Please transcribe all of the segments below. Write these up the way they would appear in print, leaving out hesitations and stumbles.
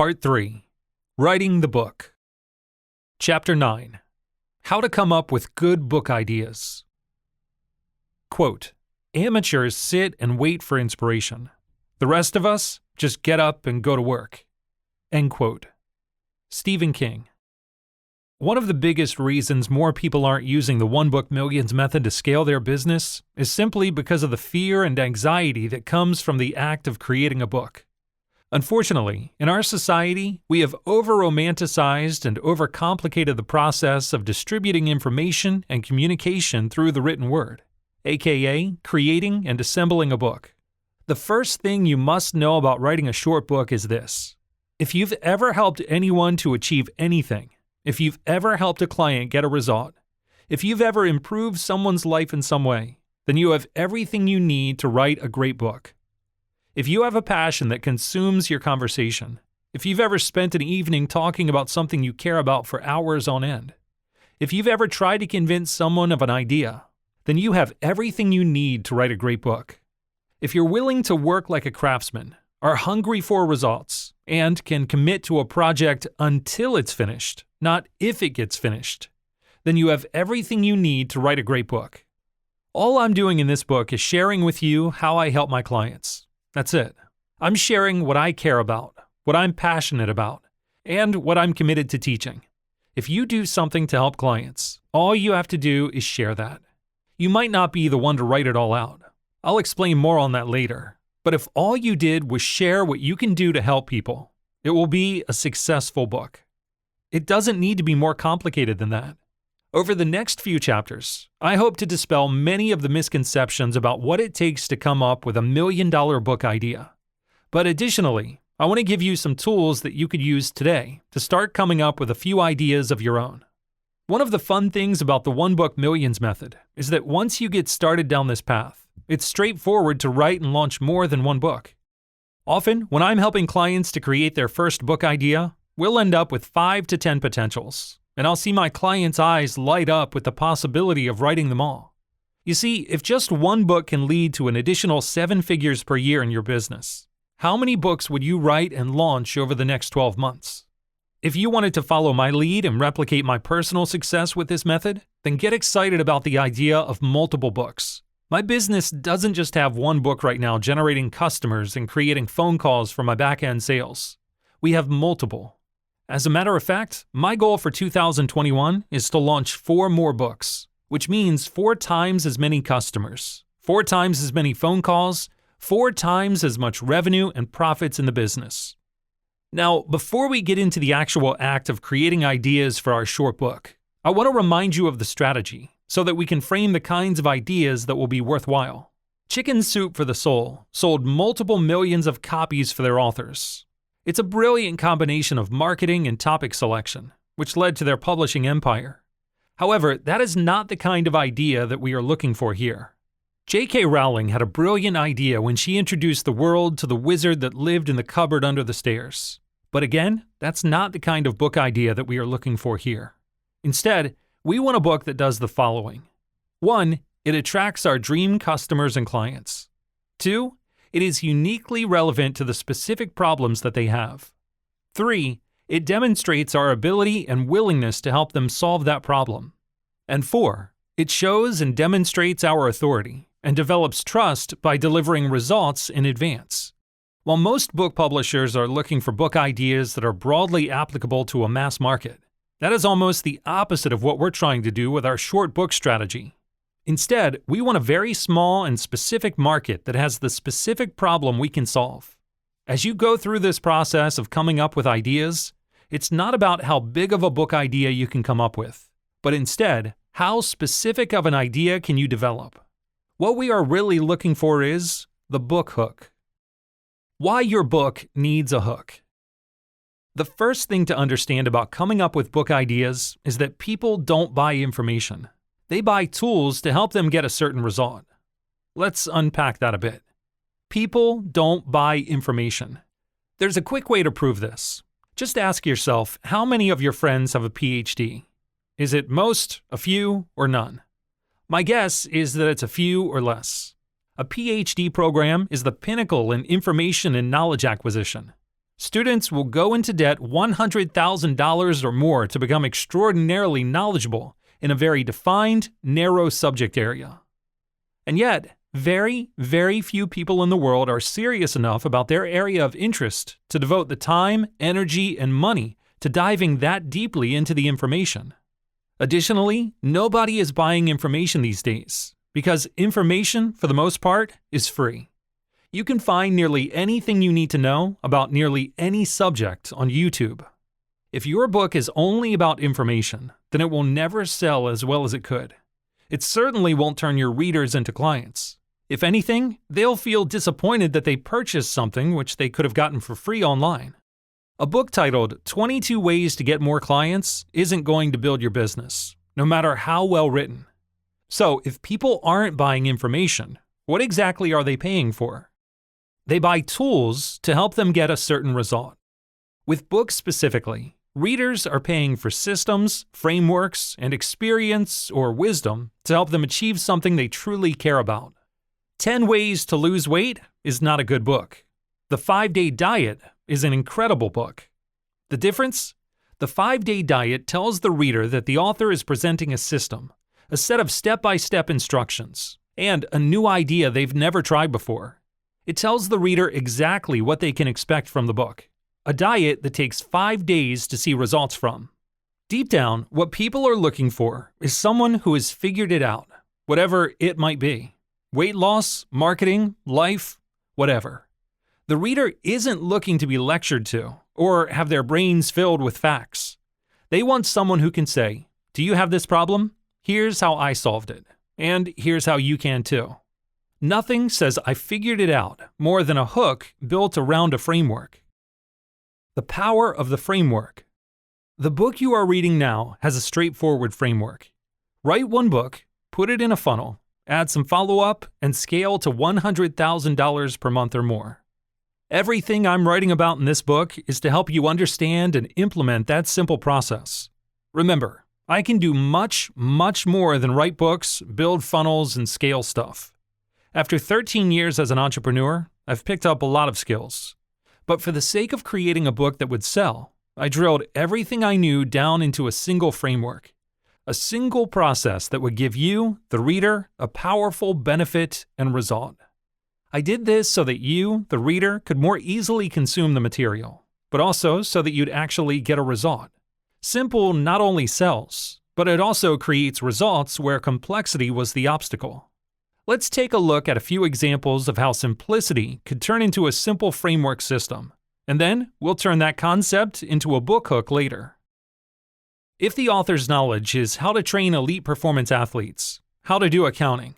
Part 3. Writing the Book. Chapter 9. How to come up with good book ideas. Quote, "Amateurs sit and wait for inspiration. The rest of us just get up and go to work." End quote. Stephen King. One of the biggest reasons more people aren't using the One Book Millions method to scale their business is simply because of the fear and anxiety that comes from the act of creating a book. Unfortunately, in our society, we have over-romanticized and overcomplicated the process of distributing information and communication through the written word, aka creating and assembling a book. The first thing you must know about writing a short book is this. If you've ever helped anyone to achieve anything, if you've ever helped a client get a result, if you've ever improved someone's life in some way, then you have everything you need to write a great book. If you have a passion that consumes your conversation, if you've ever spent an evening talking about something you care about for hours on end, if you've ever tried to convince someone of an idea, then you have everything you need to write a great book. If you're willing to work like a craftsman, are hungry for results, and can commit to a project until it's finished, not if it gets finished, then you have everything you need to write a great book. All I'm doing in this book is sharing with you how I help my clients. That's it. I'm sharing what I care about, what I'm passionate about, and what I'm committed to teaching. If you do something to help clients, all you have to do is share that. You might not be the one to write it all out. I'll explain more on that later. But if all you did was share what you can do to help people, it will be a successful book. It doesn't need to be more complicated than that. Over the next few chapters, I hope to dispel many of the misconceptions about what it takes to come up with $1 million book idea. But additionally, I want to give you some tools that you could use today to start coming up with a few ideas of your own. One of the fun things about the One Book Millions method is that once you get started down this path, it's straightforward to write and launch more than one book. Often, when I'm helping clients to create their first book idea, we'll end up with 5 to 10 potentials. And I'll see my clients' eyes light up with the possibility of writing them all. You see, if just one book can lead to an additional 7 figures per year in your business, how many books would you write and launch over the next 12 months? If you wanted to follow my lead and replicate my personal success with this method, then get excited about the idea of multiple books. My business doesn't just have one book right now generating customers and creating phone calls for my back-end sales. We have multiple. As a matter of fact, my goal for 2021 is to launch 4 more books, which means 4 times as many customers, 4 times as many phone calls, 4 times as much revenue and profits in the business. Now, before we get into the actual act of creating ideas for our short book, I want to remind you of the strategy so that we can frame the kinds of ideas that will be worthwhile. Chicken Soup for the Soul sold multiple millions of copies for their authors. It's a brilliant combination of marketing and topic selection, which led to their publishing empire. However, that is not the kind of idea that we are looking for here. J.K. Rowling had a brilliant idea when she introduced the world to the wizard that lived in the cupboard under the stairs. But again, that's not the kind of book idea that we are looking for here. Instead, we want a book that does the following. 1, it attracts our dream customers and clients. 2, it is uniquely relevant to the specific problems that they have. 3, it demonstrates our ability and willingness to help them solve that problem. And 4, it shows and demonstrates our authority and develops trust by delivering results in advance. While most book publishers are looking for book ideas that are broadly applicable to a mass market, that is almost the opposite of what we're trying to do with our short book strategy. Instead, we want a very small and specific market that has the specific problem we can solve. As you go through this process of coming up with ideas, it's not about how big of a book idea you can come up with, but instead, how specific of an idea can you develop? What we are really looking for is the book hook. Why your book needs a hook. The first thing to understand about coming up with book ideas is that people don't buy information. They buy tools to help them get a certain result. Let's unpack that a bit. People don't buy information. There's a quick way to prove this. Just ask yourself, how many of your friends have a PhD? Is it most, a few, or none? My guess is that it's a few or less. A PhD program is the pinnacle in information and knowledge acquisition. Students will go into debt $100,000 or more to become extraordinarily knowledgeable in a very defined, narrow subject area. And yet, very, very few people in the world are serious enough about their area of interest to devote the time, energy, and money to diving that deeply into the information. Additionally, nobody is buying information these days because information, for the most part, is free. You can find nearly anything you need to know about nearly any subject on YouTube. If your book is only about information, then it will never sell as well as it could. It certainly won't turn your readers into clients. If anything, they'll feel disappointed that they purchased something which they could have gotten for free online. A book titled 22 Ways to Get More Clients isn't going to build your business, no matter how well written. So, if people aren't buying information, what exactly are they paying for? They buy tools to help them get a certain result. With books specifically, readers are paying for systems, frameworks, and experience or wisdom to help them achieve something they truly care about. 10 Ways to Lose Weight is not a good book. The 5-Day Diet is an incredible book. The difference? The 5-Day Diet tells the reader that the author is presenting a system, a set of step-by-step instructions, and a new idea they've never tried before. It tells the reader exactly what they can expect from the book, a diet that takes 5 days to see results from. Deep down, what people are looking for is someone who has figured it out, whatever it might be. Weight loss, marketing, life, whatever. The reader isn't looking to be lectured to or have their brains filled with facts. They want someone who can say, "Do you have this problem? Here's how I solved it, and here's how you can too." Nothing says "I figured it out" more than a hook built around a framework. The power of the framework. The book you are reading now has a straightforward framework. Write one book, put it in a funnel, add some follow-up, and scale to $100,000 per month or more. Everything I'm writing about in this book is to help you understand and implement that simple process. Remember, I can do much, much more than write books, build funnels, and scale stuff. After 13 years as an entrepreneur, I've picked up a lot of skills. But for the sake of creating a book that would sell, I drilled everything I knew down into a single framework. A single process that would give you, the reader, a powerful benefit and result. I did this so that you, the reader, could more easily consume the material, but also so that you'd actually get a result. Simple not only sells, but it also creates results where complexity was the obstacle. Let's take a look at a few examples of how simplicity could turn into a simple framework system, and then we'll turn that concept into a book hook later. If the author's knowledge is how to train elite performance athletes, how to do accounting,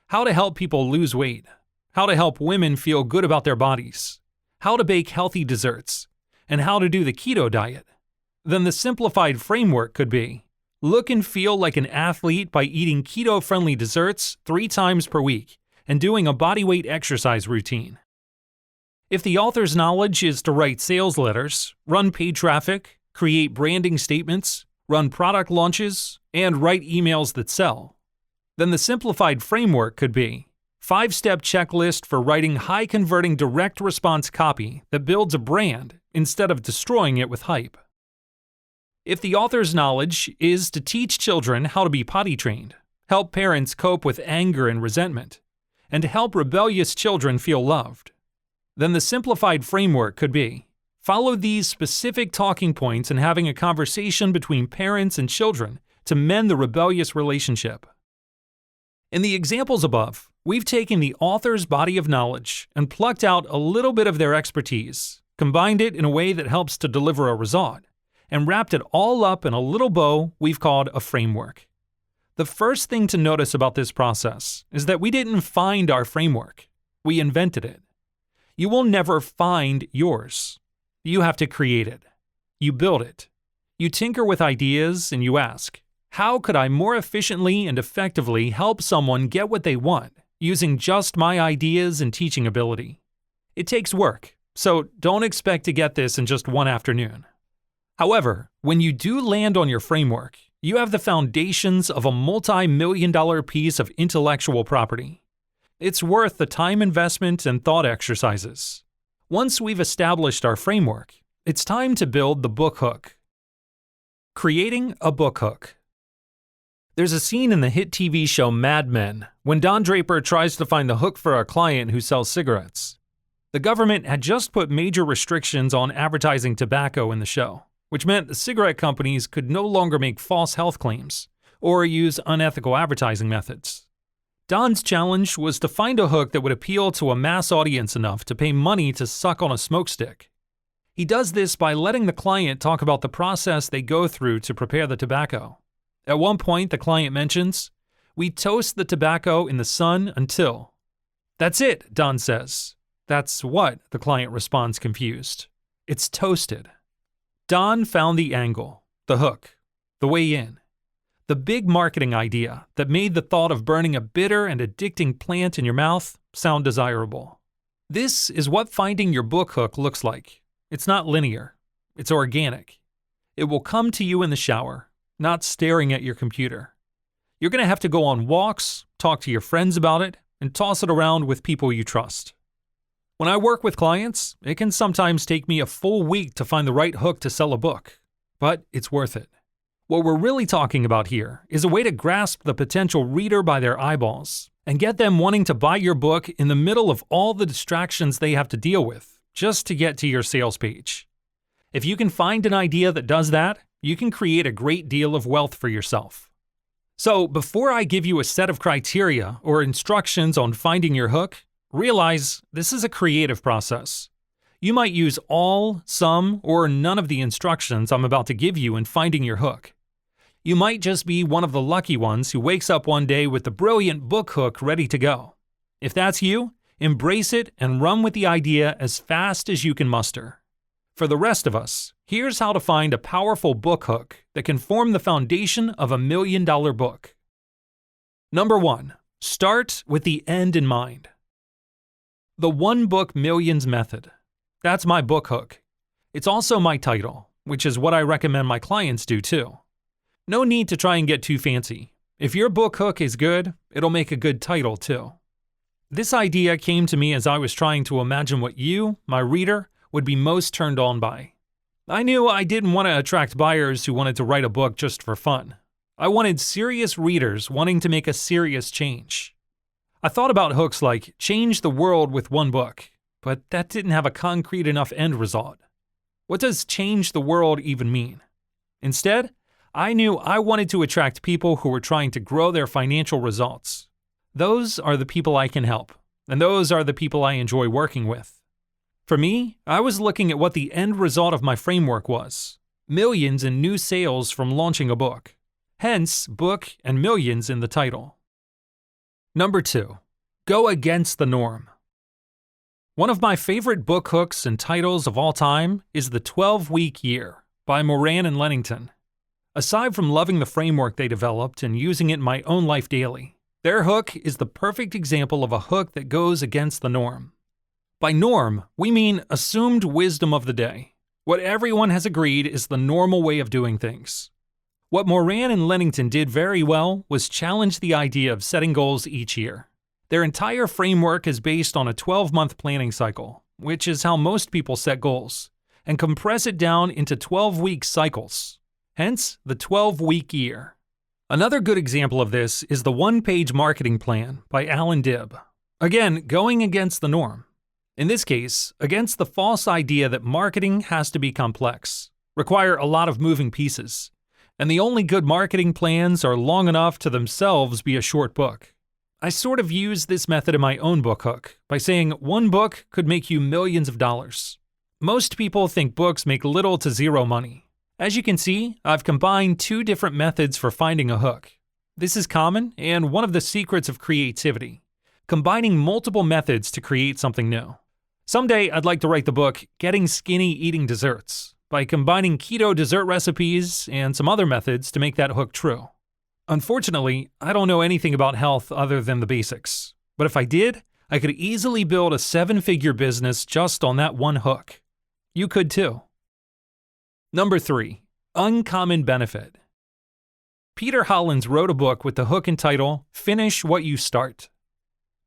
how to help people lose weight, how to help women feel good about their bodies, how to bake healthy desserts, and how to do the keto diet, then the simplified framework could be: look and feel like an athlete by eating keto-friendly desserts 3 times per week and doing a bodyweight exercise routine. If the author's knowledge is to write sales letters, run paid traffic, create branding statements, run product launches, and write emails that sell, then the simplified framework could be 5-step checklist for writing high-converting direct response copy that builds a brand instead of destroying it with hype. If the author's knowledge is to teach children how to be potty trained, help parents cope with anger and resentment, and to help rebellious children feel loved, then the simplified framework could be: follow these specific talking points in having a conversation between parents and children to mend the rebellious relationship. In the examples above, we've taken the author's body of knowledge and plucked out a little bit of their expertise, combined it in a way that helps to deliver a result, and wrapped it all up in a little bow we've called a framework. The first thing to notice about this process is that we didn't find our framework. We invented it. You will never find yours. You have to create it. You build it. You tinker with ideas and you ask, how could I more efficiently and effectively help someone get what they want using just my ideas and teaching ability? It takes work, so don't expect to get this in just one afternoon. However, when you do land on your framework, you have the foundations of a multi-million-dollar piece of intellectual property. It's worth the time investment and thought exercises. Once we've established our framework, it's time to build the book hook. Creating a book hook. There's a scene in the hit TV show Mad Men when Don Draper tries to find the hook for a client who sells cigarettes. The government had just put major restrictions on advertising tobacco in the show, which meant the cigarette companies could no longer make false health claims or use unethical advertising methods. Don's challenge was to find a hook that would appeal to a mass audience enough to pay money to suck on a smoke stick. He does this by letting the client talk about the process they go through to prepare the tobacco. At one point, the client mentions, "We toast the tobacco in the sun until." "That's it," Don says. "That's what?" the client responds confused. "It's toasted." Don found the angle, the hook, the way in. The big marketing idea that made the thought of burning a bitter and addicting plant in your mouth sound desirable. This is what finding your book hook looks like. It's not linear. It's organic. It will come to you in the shower, not staring at your computer. You're going to have to go on walks, talk to your friends about it, and toss it around with people you trust. When I work with clients, it can sometimes take me a full week to find the right hook to sell a book, but it's worth it. What we're really talking about here is a way to grasp the potential reader by their eyeballs and get them wanting to buy your book in the middle of all the distractions they have to deal with just to get to your sales page. If you can find an idea that does that, you can create a great deal of wealth for yourself. So, before I give you a set of criteria or instructions on finding your hook, realize this is a creative process. You might use all, some, or none of the instructions I'm about to give you in finding your hook. You might just be one of the lucky ones who wakes up one day with the brilliant book hook ready to go. If that's you, embrace it and run with the idea as fast as you can muster. For the rest of us, here's how to find a powerful book hook that can form the foundation of $1 million book. Number 1. Start with the end in mind. The One Book Millions Method. That's my book hook. It's also my title, which is what I recommend my clients do too. No need to try and get too fancy. If your book hook is good, it'll make a good title too. This idea came to me as I was trying to imagine what you, my reader, would be most turned on by. I knew I didn't want to attract buyers who wanted to write a book just for fun. I wanted serious readers wanting to make a serious change. I thought about hooks like change the world with one book, but that didn't have a concrete enough end result. What does change the world even mean? Instead, I knew I wanted to attract people who were trying to grow their financial results. Those are the people I can help, and those are the people I enjoy working with. For me, I was looking at what the end result of my framework was: millions in new sales from launching a book. Hence, book and millions in the title. Number 2. Go against the norm. One of my favorite book hooks and titles of all time is The 12-Week Year by Moran and Lennington. Aside from loving the framework they developed and using it in my own life daily, their hook is the perfect example of a hook that goes against the norm. By norm, we mean assumed wisdom of the day. What everyone has agreed is the normal way of doing things. What Moran and Lennington did very well was challenge the idea of setting goals each year. Their entire framework is based on a 12-month planning cycle, which is how most people set goals, and compress it down into 12-week cycles. Hence, the 12-week year. Another good example of this is the One-Page Marketing Plan by Alan Dibb. Again, going against the norm. In this case, against the false idea that marketing has to be complex, require a lot of moving pieces, and the only good marketing plans are long enough to themselves be a short book. I sort of use this method in my own book hook by saying one book could make you millions of dollars. Most people think books make little to zero money. As you can see, I've combined 2 different methods for finding a hook. This is common and one of the secrets of creativity, combining multiple methods to create something new. Someday I'd like to write the book Getting Skinny Eating Desserts by combining keto dessert recipes and some other methods to make that hook true. Unfortunately, I don't know anything about health other than the basics, but if I did, I could easily build a 7-figure business just on that one hook. You could too. Number 3. Uncommon Benefit. Peter Hollins wrote a book with the hook and title, Finish What You Start.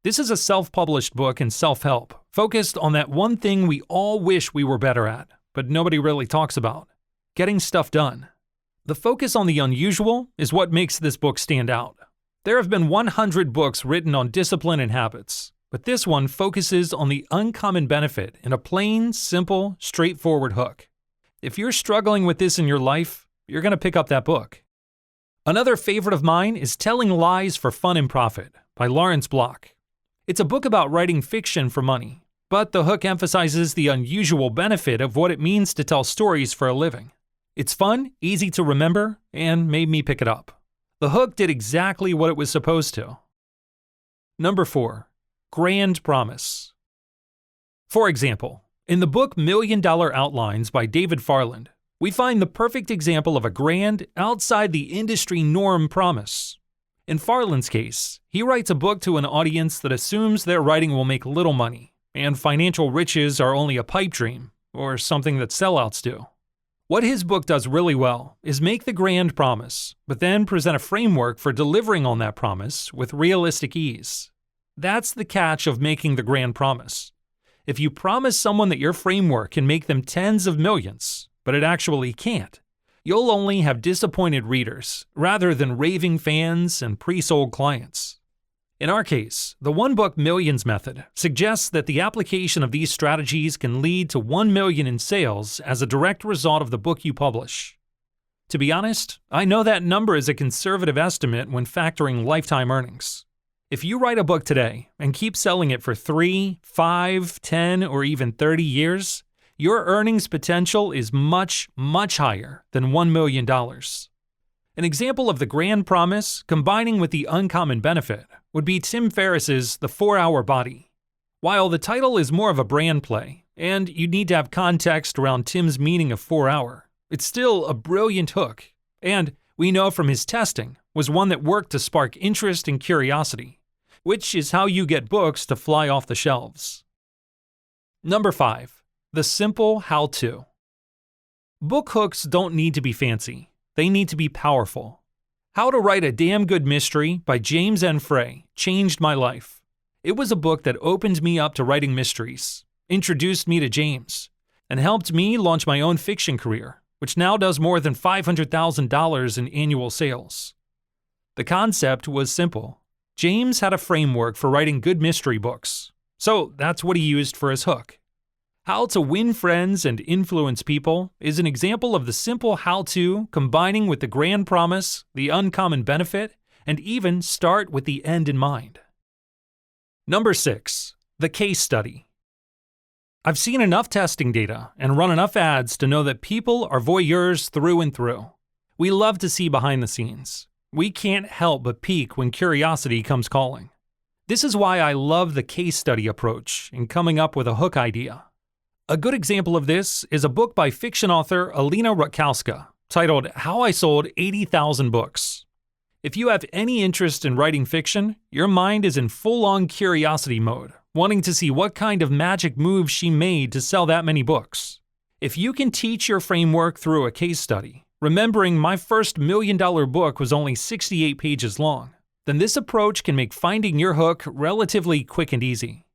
This is a self-published book in self-help, focused on that one thing we all wish we were better at, but nobody really talks about: getting stuff done. The focus on the unusual is what makes this book stand out. There have been 100 books written on discipline and habits, but this one focuses on the uncommon benefit in a plain, simple, straightforward hook. If you're struggling with this in your life, you're going to pick up that book. Another favorite of mine is Telling Lies for Fun and Profit by Lawrence Block. It's a book about writing fiction for money, but the hook emphasizes the unusual benefit of what it means to tell stories for a living. It's fun, easy to remember, and made me pick it up. The hook did exactly what it was supposed to. Number 4. Grand Promise. For example, in the book $1 Million Outlines by David Farland, we find the perfect example of a grand, outside the industry norm promise. In Farland's case, he writes a book to an audience that assumes their writing will make little money, and financial riches are only a pipe dream, or something that sellouts do. What his book does really well is make the grand promise, but then present a framework for delivering on that promise with realistic ease. That's the catch of making the grand promise. If you promise someone that your framework can make them tens of millions, but it actually can't, you'll only have disappointed readers rather than raving fans and pre-sold clients. In our case, the One Book Millions method suggests that the application of these strategies can lead to 1 million in sales as a direct result of the book you publish. To be honest, I know that number is a conservative estimate when factoring lifetime earnings. If you write a book today and keep selling it for 3, 5, 10, or even 30 years, your earnings potential is much, much higher than $1 million. An example of the grand promise combining with the uncommon benefit would be Tim Ferriss's The 4-Hour Body. While the title is more of a brand play, and you need to have context around Tim's meaning of 4-hour, it's still a brilliant hook, and we know from his testing was one that worked to spark interest and curiosity, which is how you get books to fly off the shelves. Number 5. The Simple How-To. Book hooks don't need to be fancy. They need to be powerful. How to Write a Damn Good Mystery by James N. Frey changed my life. It was a book that opened me up to writing mysteries, introduced me to James, and helped me launch my own fiction career, which now does more than $500,000 in annual sales. The concept was simple. James had a framework for writing good mystery books, so that's what he used for his hook. How to Win Friends and Influence People is an example of the simple how-to combining with the grand promise, the uncommon benefit, and even start with the end in mind. Number 6. The Case Study. I've seen enough testing data and run enough ads to know that people are voyeurs through and through. We love to see behind the scenes. We can't help but peak when curiosity comes calling. This is why I love the case study approach in coming up with a hook idea. A good example of this is a book by fiction author Alina Rutkowska titled How I Sold 80,000 Books. If you have any interest in writing fiction, your mind is in full-on curiosity mode, wanting to see what kind of magic moves she made to sell that many books. If you can teach your framework through a case study, remembering my first $1 million book was only 68 pages long, then this approach can make finding your hook relatively quick and easy.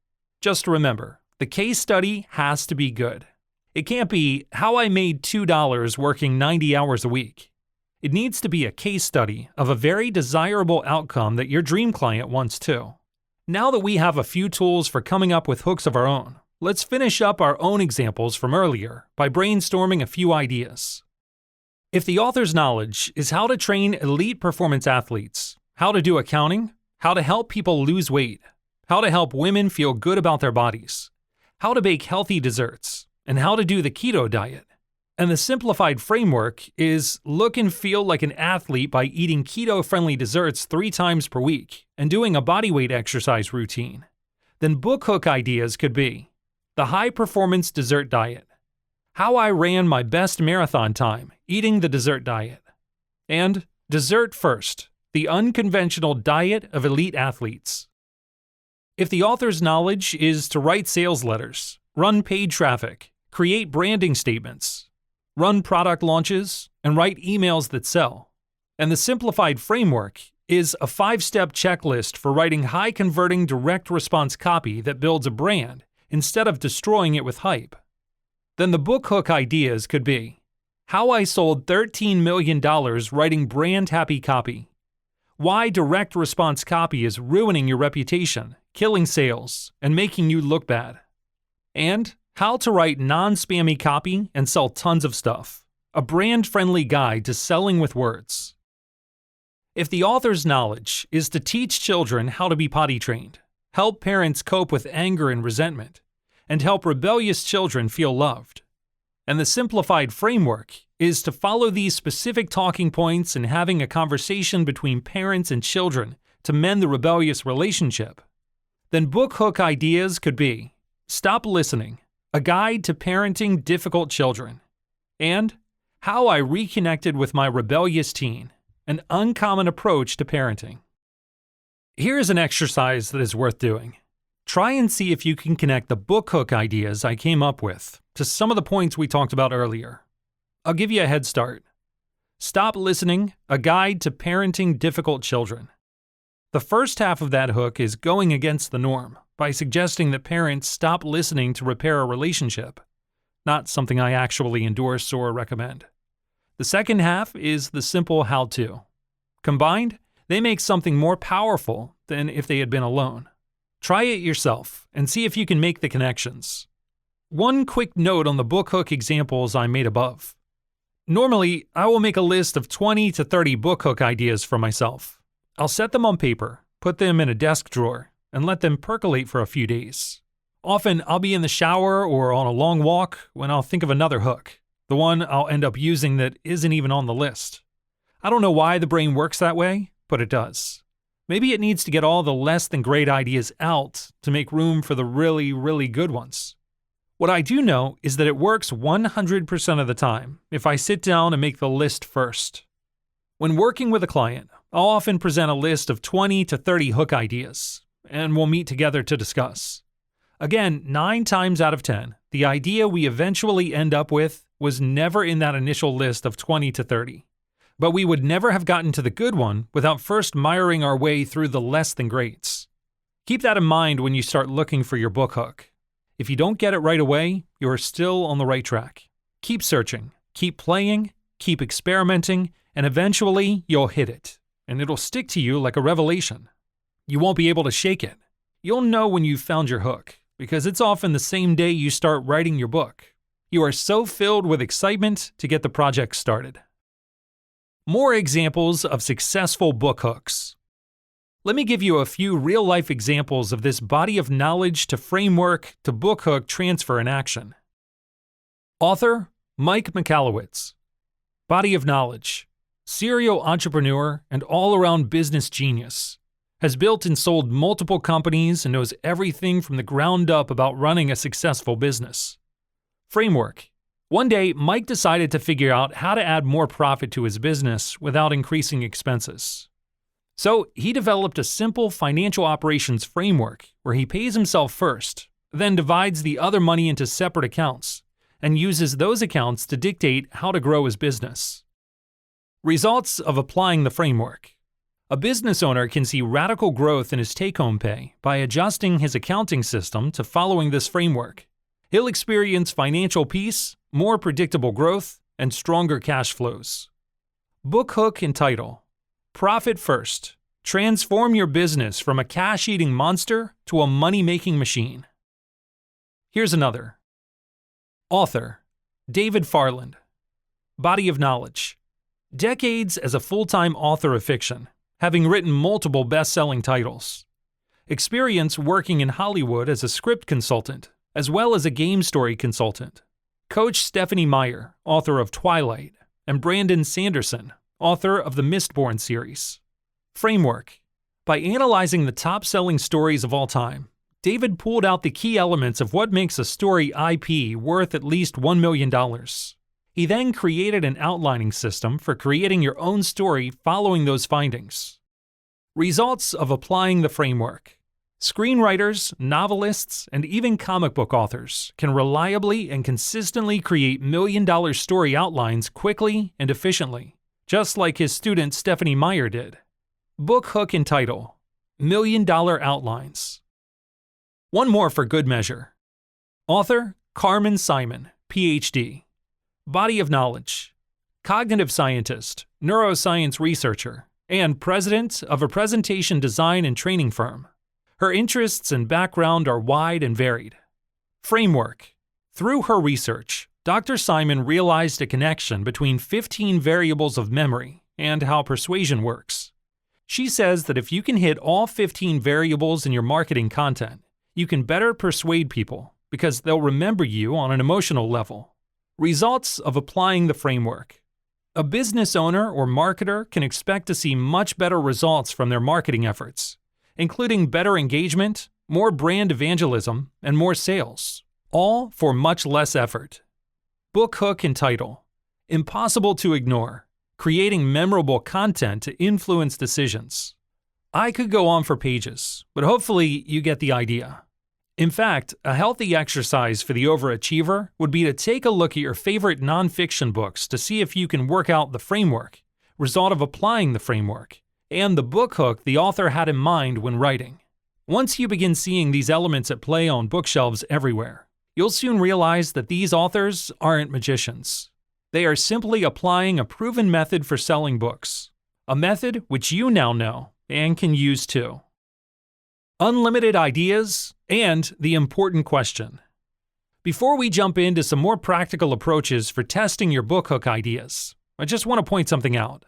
Just remember, the case study has to be good. It can't be how I made $2 working 90 hours a week. It needs to be a case study of a very desirable outcome that your dream client wants too. Now that we have a few tools for coming up with hooks of our own, let's finish up our own examples from earlier by brainstorming a few ideas. If the author's knowledge is how to train elite performance athletes, how to do accounting, how to help people lose weight, how to help women feel good about their bodies, how to bake healthy desserts, and how to do the keto diet, and the simplified framework is look and feel like an athlete by eating keto-friendly desserts 3 times per week and doing a bodyweight exercise routine, then book hook ideas could be the high-performance dessert diet, how I ran my best marathon time eating the dessert diet, and dessert first, the unconventional diet of elite athletes. If the author's knowledge is to write sales letters, run paid traffic, create branding statements, run product launches, and write emails that sell, and the simplified framework is a 5-step checklist for writing high-converting direct response copy that builds a brand instead of destroying it with hype. Then the book hook ideas could be: how I sold $13 million writing brand-happy copy, why direct response copy is ruining your reputation, killing sales, and making you look bad, and how to write non-spammy copy and sell tons of stuff, a brand-friendly guide to selling with words. If the author's knowledge is to teach children how to be potty trained, help parents cope with anger and resentment, and help rebellious children feel loved, and the simplified framework is to follow these specific talking points in having a conversation between parents and children to mend the rebellious relationship, then book hook ideas could be: Stop Listening, a guide to parenting difficult children, and How I Reconnected with My Rebellious Teen, an uncommon approach to parenting. Here is an exercise that is worth doing. Try and see if you can connect the book hook ideas I came up with to some of the points we talked about earlier. I'll give you a head start. Stop Listening, a guide to parenting difficult children. The first half of that hook is going against the norm by suggesting that parents stop listening to repair a relationship, not something I actually endorse or recommend. The second half is the simple how-to. Combined, they make something more powerful than if they had been alone. Try it yourself and see if you can make the connections. One quick note on the book hook examples I made above. Normally, I will make a list of 20 to 30 book hook ideas for myself. I'll set them on paper, put them in a desk drawer, and let them percolate for a few days. Often, I'll be in the shower or on a long walk when I'll think of another hook, the one I'll end up using that isn't even on the list. I don't know why the brain works that way, but it does. Maybe it needs to get all the less than great ideas out to make room for the really, really good ones. What I do know is that it works 100% of the time if I sit down and make the list first. When working with a client, I'll often present a list of 20 to 30 hook ideas, and we'll meet together to discuss. Again, 9 times out of 10, the idea we eventually end up with was never in that initial list of 20 to 30. But we would never have gotten to the good one without first miring our way through the less than greats. Keep that in mind when you start looking for your book hook. If you don't get it right away, you are still on the right track. Keep searching, keep playing, keep experimenting, and eventually you'll hit it, and it'll stick to you like a revelation. You won't be able to shake it. You'll know when you've found your hook, because it's often the same day you start writing your book. You are so filled with excitement to get the project started. More examples of successful book hooks. Let me give you a few real-life examples of this body of knowledge to framework to book hook transfer in action. Author, Mike Michalowicz. Body of knowledge. Serial entrepreneur and all-around business genius. Has built and sold multiple companies and knows everything from the ground up about running a successful business. Framework. One day, Mike decided to figure out how to add more profit to his business without increasing expenses. So he developed a simple financial operations framework where he pays himself first, then divides the other money into separate accounts, and uses those accounts to dictate how to grow his business. Results of applying the framework. A business owner can see radical growth in his take-home pay by adjusting his accounting system to following this framework. He'll experience financial peace, more predictable growth, and stronger cash flows. Book hook and title. Profit First. Transform your business from a cash-eating monster to a money-making machine. Here's another. Author, David Farland. Body of knowledge. Decades as a full-time author of fiction, having written multiple best-selling titles. Experience working in Hollywood as a script consultant, as well as a game story consultant. Coach Stephenie Meyer, author of Twilight, and Brandon Sanderson, author of the Mistborn series. Framework. By analyzing the top-selling stories of all time, David pulled out the key elements of what makes a story IP worth at least $1 million. He then created an outlining system for creating your own story following those findings. Results of applying the framework. Screenwriters, novelists, and even comic book authors can reliably and consistently create million-dollar story outlines quickly and efficiently, just like his student Stephenie Meyer did. Book hook and title: $1 Million Outlines. One more for good measure. Author: Carmen Simon, PhD. Body of knowledge: cognitive scientist, neuroscience researcher, and president of a presentation design and training firm. Her interests and background are wide and varied. Framework: through her research, Dr. Simon realized a connection between 15 variables of memory and how persuasion works. She says that if you can hit all 15 variables in your marketing content, you can better persuade people because they'll remember you on an emotional level. Results of applying the framework: a business owner or marketer can expect to see much better results from their marketing efforts, including better engagement, more brand evangelism, and more sales, all for much less effort. Book hook and title: impossible to ignore, creating memorable content to influence decisions. I could go on for pages, but hopefully you get the idea. In fact, a healthy exercise for the overachiever would be to take a look at your favorite nonfiction books to see if you can work out the framework, result of applying the framework, and the book hook the author had in mind when writing. Once you begin seeing these elements at play on bookshelves everywhere, you'll soon realize that these authors aren't magicians. They are simply applying a proven method for selling books, a method which you now know and can use too. Unlimited ideas and the important question. Before we jump into some more practical approaches for testing your book hook ideas, I just want to point something out.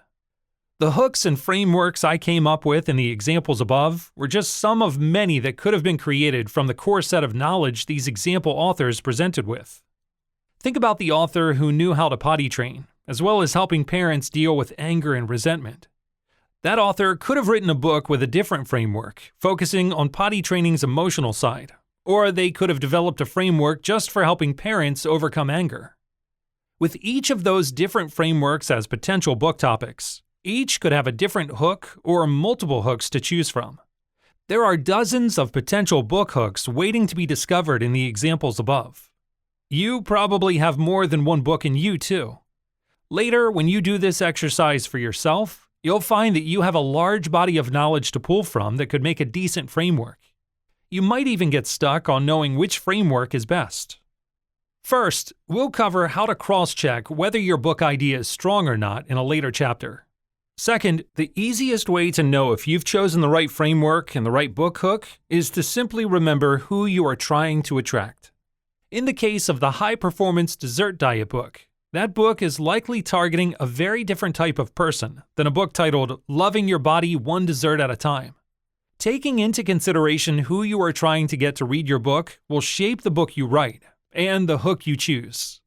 The hooks and frameworks I came up with in the examples above were just some of many that could have been created from the core set of knowledge these example authors presented with. Think about the author who knew how to potty train, as well as helping parents deal with anger and resentment. That author could have written a book with a different framework, focusing on potty training's emotional side, or they could have developed a framework just for helping parents overcome anger. With each of those different frameworks as potential book topics, each could have a different hook or multiple hooks to choose from. There are dozens of potential book hooks waiting to be discovered in the examples above. You probably have more than one book in you too. Later, when you do this exercise for yourself, you'll find that you have a large body of knowledge to pull from that could make a decent framework. You might even get stuck on knowing which framework is best. First, we'll cover how to cross-check whether your book idea is strong or not in a later chapter. Second, the easiest way to know if you've chosen the right framework and the right book hook is to simply remember who you are trying to attract. In the case of the high-performance dessert diet book, that book is likely targeting a very different type of person than a book titled Loving Your Body One Dessert at a Time. Taking into consideration who you are trying to get to read your book will shape the book you write and the hook you choose.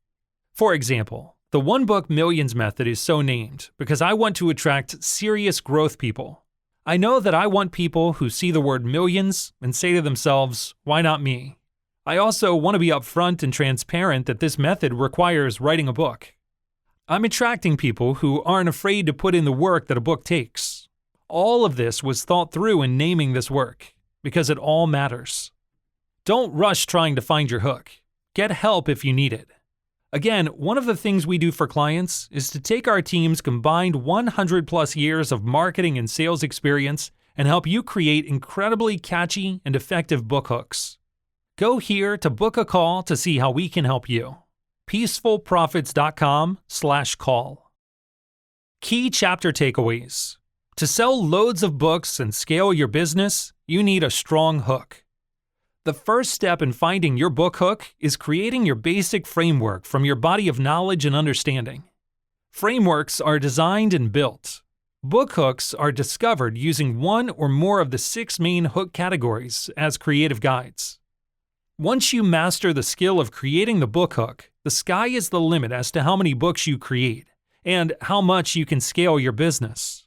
For example, the One Book Millions method is so named because I want to attract serious growth people. I know that I want people who see the word millions and say to themselves, why not me? I also want to be upfront and transparent that this method requires writing a book. I'm attracting people who aren't afraid to put in the work that a book takes. All of this was thought through in naming this work, because it all matters. Don't rush trying to find your hook. Get help if you need it. Again, one of the things we do for clients is to take our team's combined 100+ years of marketing and sales experience and help you create incredibly catchy and effective book hooks. Go here to book a call to see how we can help you. peacefulprofits.com/call. Key chapter takeaways. To sell loads of books and scale your business, you need a strong hook. The first step in finding your book hook is creating your basic framework from your body of knowledge and understanding. Frameworks are designed and built. Book hooks are discovered using one or more of the 6 main hook categories as creative guides. Once you master the skill of creating the book hook, the sky is the limit as to how many books you create and how much you can scale your business.